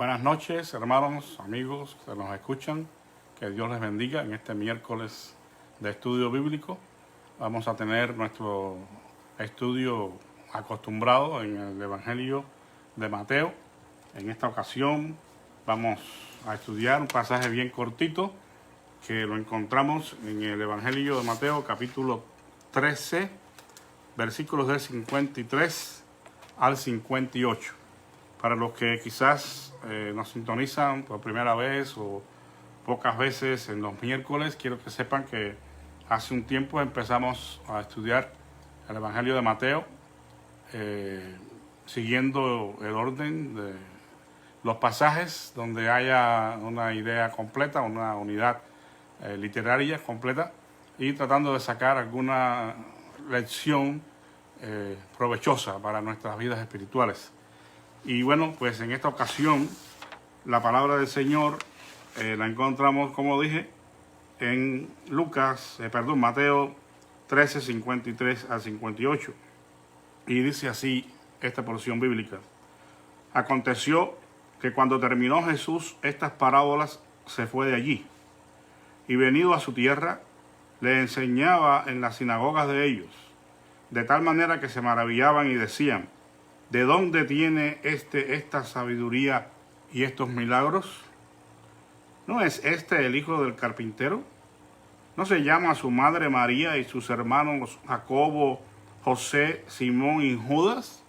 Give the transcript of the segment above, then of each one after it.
Buenas noches, hermanos, amigos que nos escuchan. Que Dios les bendiga en este miércoles de estudio bíblico. Vamos a tener nuestro estudio acostumbrado en el Evangelio de Mateo. En esta ocasión vamos a estudiar un pasaje bien cortito que lo encontramos en el Evangelio de Mateo, capítulo 13, versículos del 53 al 58. Para los que quizás nos sintonizan por primera vez o pocas veces en los miércoles, quiero que sepan que hace un tiempo empezamos a estudiar el Evangelio de Mateo, siguiendo el orden de los pasajes donde haya una idea completa, una unidad literaria completa, y tratando de sacar alguna lección provechosa para nuestras vidas espirituales. Y bueno, pues en esta ocasión la palabra del Señor la encontramos, como dije, en Mateo 13, 53 al 58. Y dice así esta porción bíblica. Aconteció que cuando terminó Jesús estas parábolas, se fue de allí. Y venido a su tierra, le enseñaba en las sinagogas de ellos, de tal manera que se maravillaban y decían: ¿de dónde tiene esta sabiduría y estos milagros? ¿No es este el hijo del carpintero? ¿No se llama su madre María y sus hermanos Jacobo, José, Simón y Judas?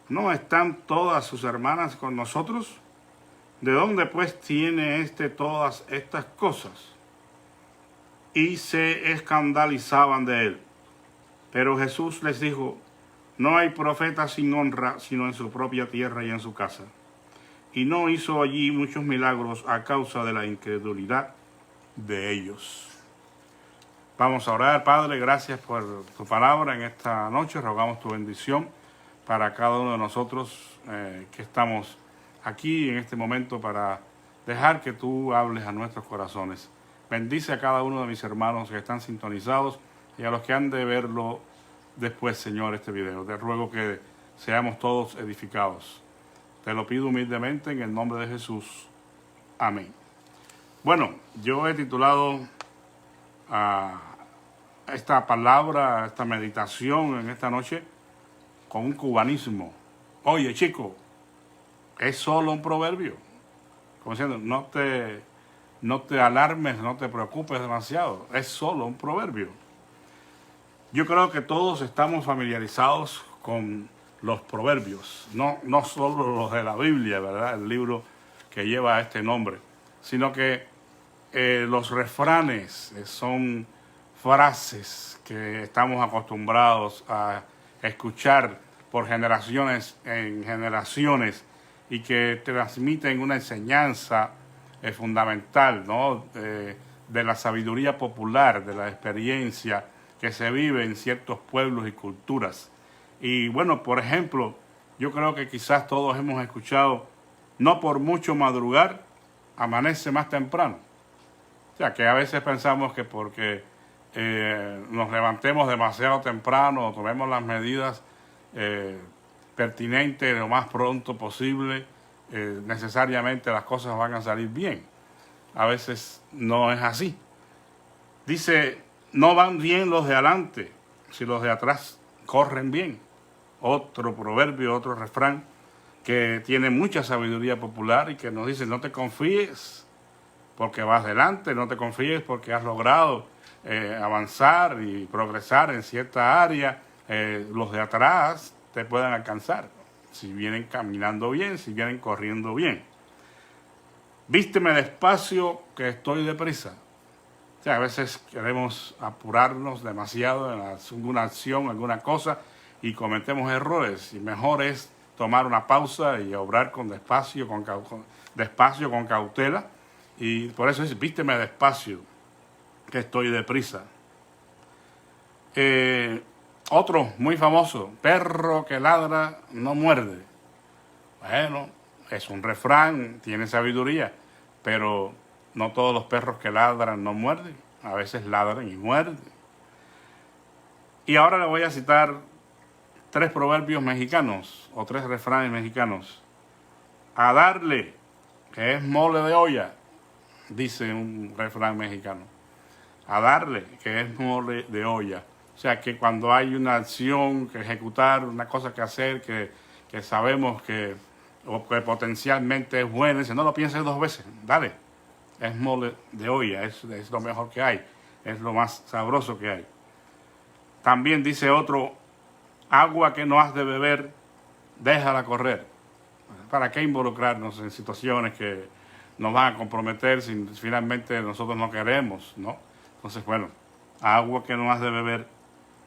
¿No están todas sus hermanas con nosotros? ¿De dónde pues tiene todas estas cosas? Y se escandalizaban de él. Pero Jesús les dijo: no hay profeta sin honra, sino en su propia tierra y en su casa. Y no hizo allí muchos milagros a causa de la incredulidad de ellos. Vamos a orar. Padre, gracias por tu palabra en esta noche. Rogamos tu bendición para cada uno de nosotros que estamos aquí en este momento, para dejar que tú hables a nuestros corazones. Bendice a cada uno de mis hermanos que están sintonizados y a los que han de verlo después, Señor, este video. Te ruego que seamos todos edificados. Te lo pido humildemente en el nombre de Jesús. Amén. Bueno, yo he titulado a esta palabra, esta meditación en esta noche, con un cubanismo. Oye, chico, es solo un proverbio. Como diciendo, no te alarmes, no te preocupes demasiado. Es solo un proverbio. Yo creo que todos estamos familiarizados con los proverbios, no solo los de la Biblia, ¿verdad? El libro que lleva este nombre, sino que los refranes son frases que estamos acostumbrados a escuchar por generaciones en generaciones y que transmiten una enseñanza fundamental, ¿no? De la sabiduría popular, de la experiencia que se vive en ciertos pueblos y culturas. Y bueno, por ejemplo, yo creo que quizás todos hemos escuchado: no por mucho madrugar, amanece más temprano. O sea, que a veces pensamos que porque nos levantemos demasiado temprano o tomemos las medidas pertinentes lo más pronto posible, necesariamente las cosas van a salir bien. A veces no es así. Dice: no van bien los de adelante si los de atrás corren bien. Otro proverbio, otro refrán que tiene mucha sabiduría popular y que nos dice: no te confíes porque vas delante, no te confíes porque has logrado avanzar y progresar en cierta área. Los de atrás te pueden alcanzar si vienen caminando bien, si vienen corriendo bien. Vísteme despacio que estoy deprisa. O sea, a veces queremos apurarnos demasiado en alguna acción, alguna cosa, y cometemos errores. Y mejor es tomar una pausa y obrar con despacio, con cautela. Y por eso dice: vísteme despacio, que estoy deprisa. Otro muy famoso: perro que ladra no muerde. Bueno, es un refrán, tiene sabiduría, pero no todos los perros que ladran no muerden. A veces ladran y muerden. Y ahora le voy a citar 3 proverbios mexicanos o 3 refranes mexicanos. a darle, que es mole de olla, dice un refrán mexicano, a darle, que es mole de olla. O sea, que cuando hay una acción que ejecutar, una cosa que hacer, que sabemos que, o que potencialmente es buena, dice, no lo pienses dos veces, dale, es mole de olla, es lo mejor que hay, es lo más sabroso que hay. También dice otro, agua que no has de beber, déjala correr. ¿Para qué involucrarnos en situaciones que nos van a comprometer si finalmente nosotros no queremos, ¿no? Entonces, bueno, agua que no has de beber,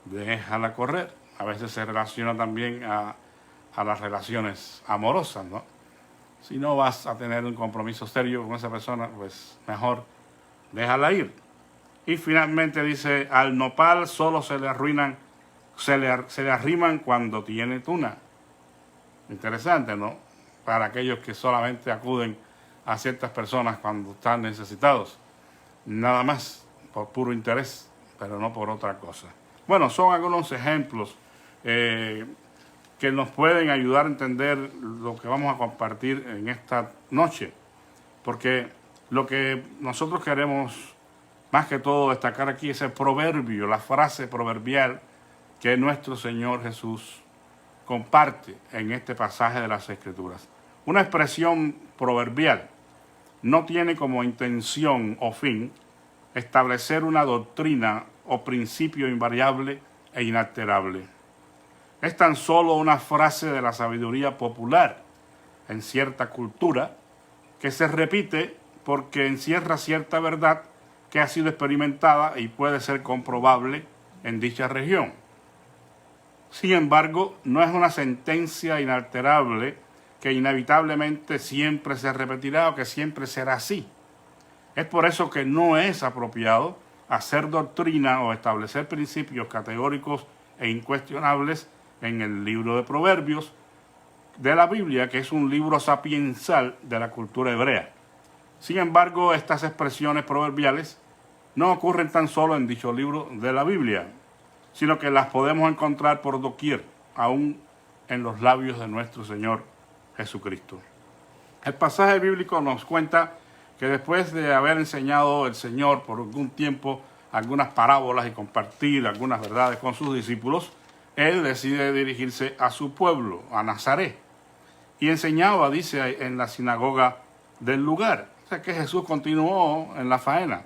déjala correr. A veces se relaciona también a las relaciones amorosas, ¿no? Si no vas a tener un compromiso serio con esa persona, pues mejor déjala ir. Y finalmente dice, al nopal solo se le arruinan, se le arriman cuando tiene tuna. Interesante, ¿no? Para aquellos que solamente acuden a ciertas personas cuando están necesitados. Nada más, por puro interés, pero no por otra cosa. Bueno, son algunos ejemplos que nos pueden ayudar a entender lo que vamos a compartir en esta noche. Porque lo que nosotros queremos más que todo destacar aquí es el proverbio, la frase proverbial que nuestro Señor Jesús comparte en este pasaje de las Escrituras. Una expresión proverbial no tiene como intención o fin establecer una doctrina o principio invariable e inalterable. Es tan solo una frase de la sabiduría popular en cierta cultura que se repite porque encierra cierta verdad que ha sido experimentada y puede ser comprobable en dicha región. Sin embargo, no es una sentencia inalterable que inevitablemente siempre se repetirá o que siempre será así. Es por eso que no es apropiado hacer doctrina o establecer principios categóricos e incuestionables en el libro de Proverbios de la Biblia, que es un libro sapiensal de la cultura hebrea. Sin embargo, estas expresiones proverbiales no ocurren tan solo en dicho libro de la Biblia, sino que las podemos encontrar por doquier, aún en los labios de nuestro Señor Jesucristo. El pasaje bíblico nos cuenta que después de haber enseñado el Señor por algún tiempo algunas parábolas y compartir algunas verdades con sus discípulos, Él decide dirigirse a su pueblo, a Nazaret, y enseñaba, dice, en la sinagoga del lugar. O sea que Jesús continuó en la faena,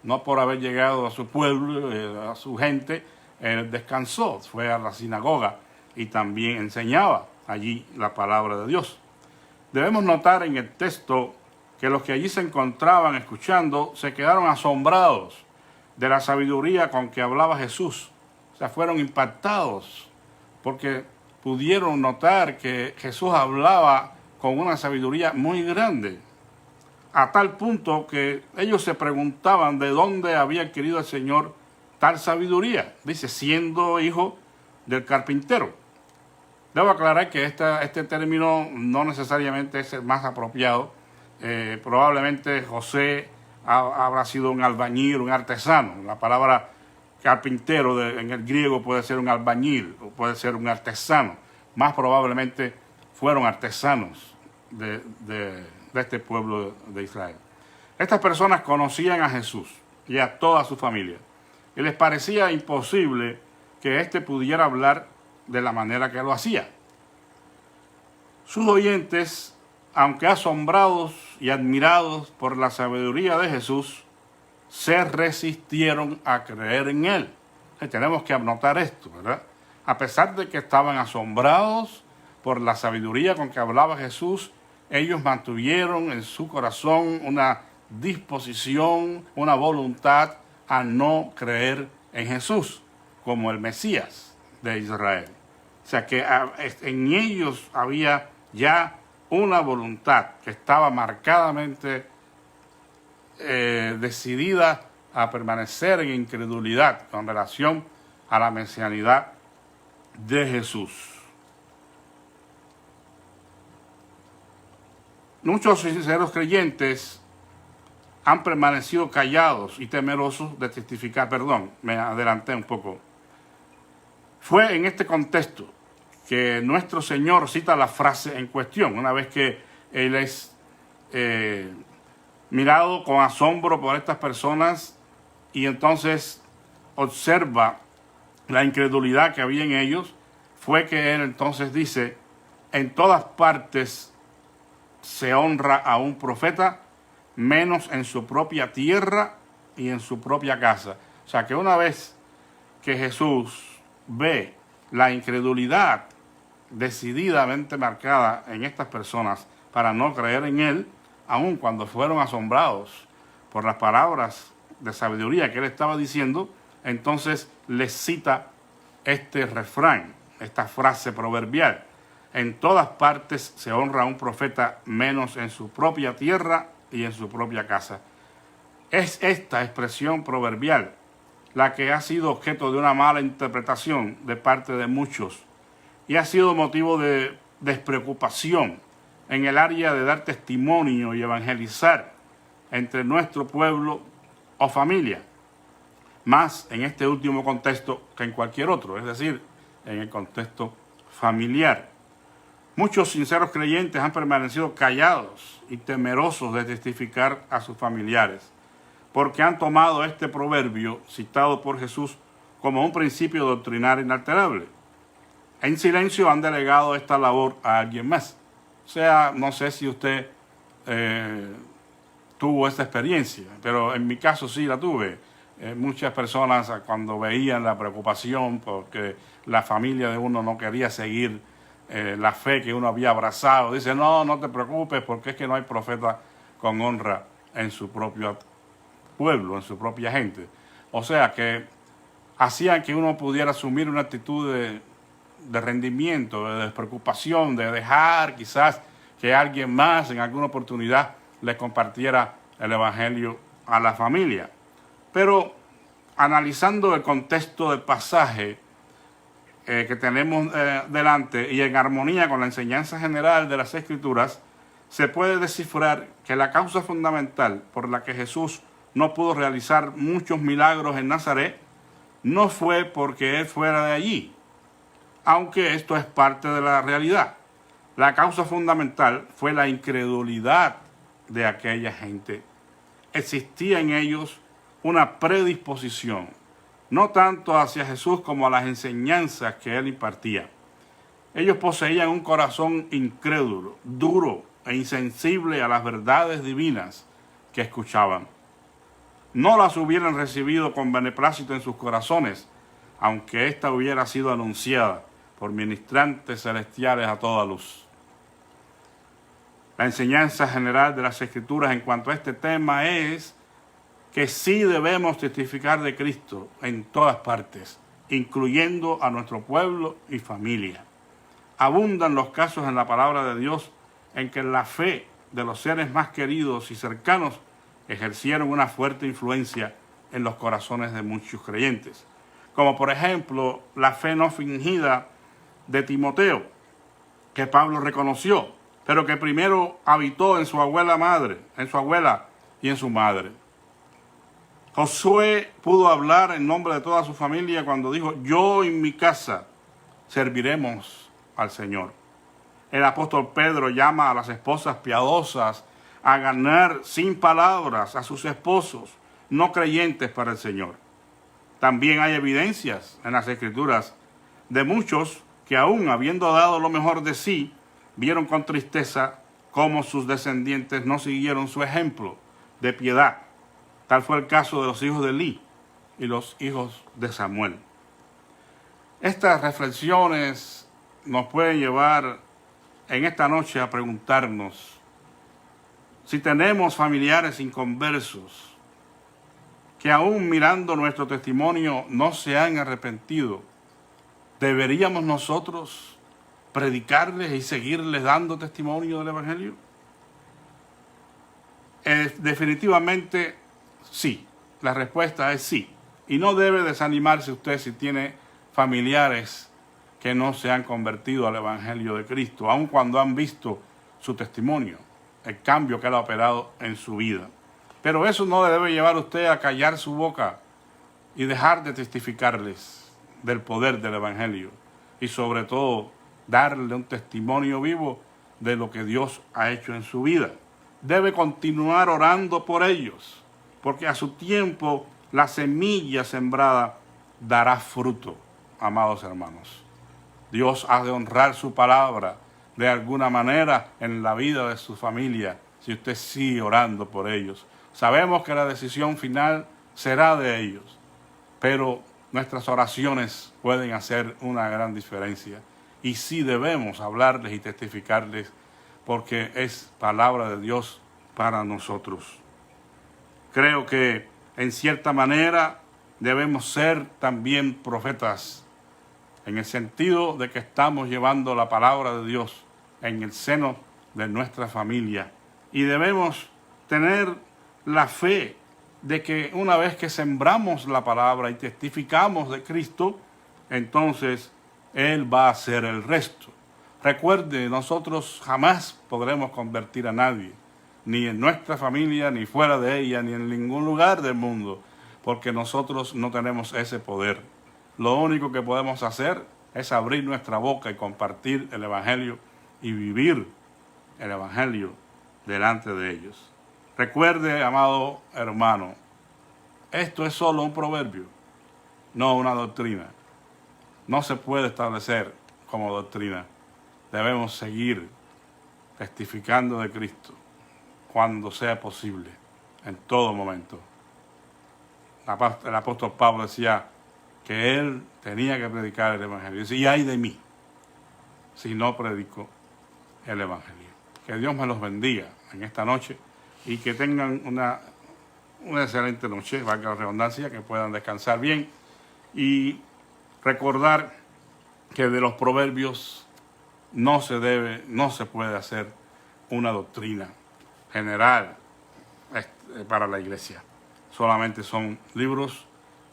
no por haber llegado a su pueblo, a su gente, Él descansó, fue a la sinagoga y también enseñaba allí la palabra de Dios. Debemos notar en el texto que los que allí se encontraban escuchando se quedaron asombrados de la sabiduría con que hablaba Jesús. O sea, fueron impactados porque pudieron notar que Jesús hablaba con una sabiduría muy grande, a tal punto que ellos se preguntaban de dónde había adquirido el Señor tal sabiduría. Dice, siendo hijo del carpintero. Debo aclarar que este término no necesariamente es el más apropiado. Probablemente José habrá sido un albañil, un artesano. La palabra carpintero en el griego puede ser un albañil o puede ser un artesano. Más probablemente fueron artesanos de este pueblo de Israel. Estas personas conocían a Jesús y a toda su familia. Y les parecía imposible que éste pudiera hablar de la manera que lo hacía. Sus oyentes, aunque asombrados y admirados por la sabiduría de Jesús, se resistieron a creer en Él. Tenemos que anotar esto, ¿verdad? A pesar de que estaban asombrados por la sabiduría con que hablaba Jesús, ellos mantuvieron en su corazón una disposición, una voluntad a no creer en Jesús como el Mesías de Israel. O sea que en ellos había ya una voluntad que estaba marcadamente decidida a permanecer en incredulidad con relación a la mesianidad de Jesús. Muchos sinceros creyentes han permanecido callados y temerosos de testificar. Perdón, me adelanté un poco. Fue en este contexto que nuestro Señor cita la frase en cuestión, una vez que Él es mirado con asombro por estas personas y entonces observa la incredulidad que había en ellos. Fue que él entonces dice, en todas partes se honra a un profeta, menos en su propia tierra y en su propia casa. O sea que una vez que Jesús ve la incredulidad decididamente marcada en estas personas para no creer en él, aun cuando fueron asombrados por las palabras de sabiduría que él estaba diciendo, entonces les cita este refrán, esta frase proverbial: en todas partes se honra a un profeta, menos en su propia tierra y en su propia casa. Es esta expresión proverbial la que ha sido objeto de una mala interpretación de parte de muchos y ha sido motivo de despreocupación en el área de dar testimonio y evangelizar entre nuestro pueblo o familia, más en este último contexto que en cualquier otro, es decir, en el contexto familiar. Muchos sinceros creyentes han permanecido callados y temerosos de testificar a sus familiares, porque han tomado este proverbio citado por Jesús como un principio doctrinario inalterable. En silencio han delegado esta labor a alguien más. O sea, no sé si usted tuvo esta experiencia, pero en mi caso sí la tuve. Muchas personas, cuando veían la preocupación porque la familia de uno no quería seguir la fe que uno había abrazado, dicen, no, no te preocupes porque es que no hay profeta con honra en su propio pueblo, en su propia gente. O sea que hacían que uno pudiera asumir una actitud de rendimiento, de despreocupación, de dejar quizás que alguien más en alguna oportunidad le compartiera el evangelio a la familia. Pero analizando el contexto del pasaje que tenemos delante y en armonía con la enseñanza general de las Escrituras, se puede descifrar que la causa fundamental por la que Jesús no pudo realizar muchos milagros en Nazaret no fue porque él fuera de allí, aunque esto es parte de la realidad. La causa fundamental fue la incredulidad de aquella gente. Existía en ellos una predisposición, no tanto hacia Jesús como a las enseñanzas que él impartía. Ellos poseían un corazón incrédulo, duro e insensible a las verdades divinas que escuchaban. No las hubieran recibido con beneplácito en sus corazones, aunque ésta hubiera sido anunciada por ministrantes celestiales a toda luz. La enseñanza general de las Escrituras en cuanto a este tema es que sí debemos testificar de Cristo en todas partes, incluyendo a nuestro pueblo y familia. Abundan los casos en la palabra de Dios en que la fe de los seres más queridos y cercanos ejercieron una fuerte influencia en los corazones de muchos creyentes. Como por ejemplo la fe no fingida de Timoteo, que Pablo reconoció, pero que primero habitó en su abuela y en su madre. Josué pudo hablar en nombre de toda su familia cuando dijo, yo y mi casa serviremos al Señor. El apóstol Pedro llama a las esposas piadosas a ganar sin palabras a sus esposos no creyentes para el Señor. También hay evidencias en las Escrituras de muchos que aún habiendo dado lo mejor de sí, vieron con tristeza cómo sus descendientes no siguieron su ejemplo de piedad. Tal fue el caso de los hijos de Elí y los hijos de Samuel. Estas reflexiones nos pueden llevar en esta noche a preguntarnos si tenemos familiares inconversos que aún mirando nuestro testimonio no se han arrepentido. ¿Deberíamos nosotros predicarles y seguirles dando testimonio del Evangelio? Definitivamente sí. La respuesta es sí. Y no debe desanimarse usted si tiene familiares que no se han convertido al Evangelio de Cristo, aun cuando han visto su testimonio, el cambio que él ha operado en su vida. Pero eso no debe llevar a usted a callar su boca y dejar de testificarles del poder del Evangelio y sobre todo darle un testimonio vivo de lo que Dios ha hecho en su vida. Debe continuar orando por ellos, porque a su tiempo la semilla sembrada dará fruto, amados hermanos. Dios ha de honrar su palabra de alguna manera en la vida de su familia, si usted sigue orando por ellos. Sabemos que la decisión final será de ellos, pero nuestras oraciones pueden hacer una gran diferencia. Y sí debemos hablarles y testificarles, porque es palabra de Dios para nosotros. Creo que en cierta manera debemos ser también profetas, en el sentido de que estamos llevando la palabra de Dios en el seno de nuestra familia. Y debemos tener la fe de que una vez que sembramos la palabra y testificamos de Cristo, entonces Él va a hacer el resto. Recuerde, nosotros jamás podremos convertir a nadie, ni en nuestra familia, ni fuera de ella, ni en ningún lugar del mundo, porque nosotros no tenemos ese poder. Lo único que podemos hacer es abrir nuestra boca y compartir el Evangelio y vivir el Evangelio delante de ellos. Recuerde, amado hermano, esto es solo un proverbio, no una doctrina. No se puede establecer como doctrina. Debemos seguir testificando de Cristo cuando sea posible, en todo momento. El apóstol Pablo decía que él tenía que predicar el Evangelio. Decía, y ay de mí si no predico el Evangelio. Que Dios me los bendiga en esta noche y que tengan una excelente noche, valga la redundancia, que puedan descansar bien y recordar que de los proverbios no se puede hacer una doctrina general para la iglesia. Solamente son libros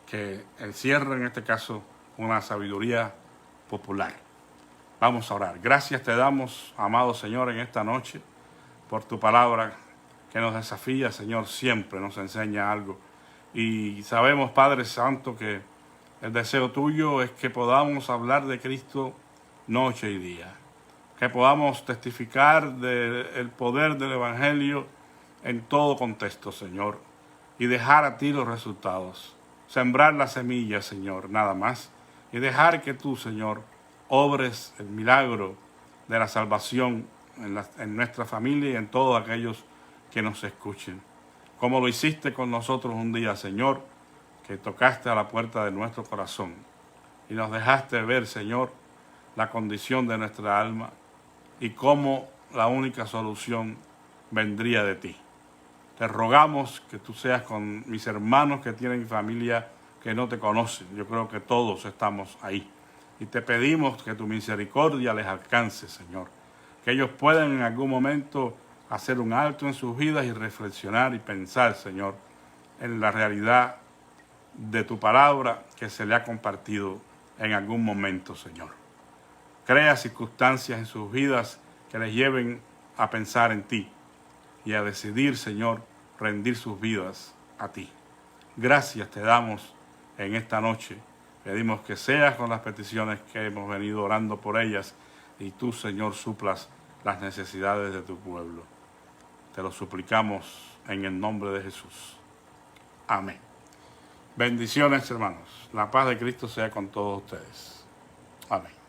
que encierran, en este caso, una sabiduría popular. Vamos a orar. Gracias te damos, amado Señor, en esta noche, por tu palabra que nos desafía, Señor, siempre nos enseña algo. Y sabemos, Padre Santo, que el deseo tuyo es que podamos hablar de Cristo noche y día, que podamos testificar del poder del Evangelio en todo contexto, Señor, y dejar a ti los resultados, sembrar la semilla, Señor, nada más, y dejar que tú, Señor, obres el milagro de la salvación en nuestra familia y en todos aquellos que nos escuchen. Como lo hiciste con nosotros un día, Señor, que tocaste a la puerta de nuestro corazón y nos dejaste ver, Señor, la condición de nuestra alma y cómo la única solución vendría de ti. Te rogamos que tú seas con mis hermanos que tienen familia que no te conocen. Yo creo que todos estamos ahí. Y te pedimos que tu misericordia les alcance, Señor. Que ellos puedan en algún momento hacer un alto en sus vidas y reflexionar y pensar, Señor, en la realidad de tu palabra que se le ha compartido en algún momento, Señor. Crea circunstancias en sus vidas que les lleven a pensar en ti y a decidir, Señor, rendir sus vidas a ti. Gracias te damos en esta noche. Pedimos que seas con las peticiones que hemos venido orando por ellas y tú, Señor, suplas las necesidades de tu pueblo. Te lo suplicamos en el nombre de Jesús. Amén. Bendiciones, hermanos. La paz de Cristo sea con todos ustedes. Amén.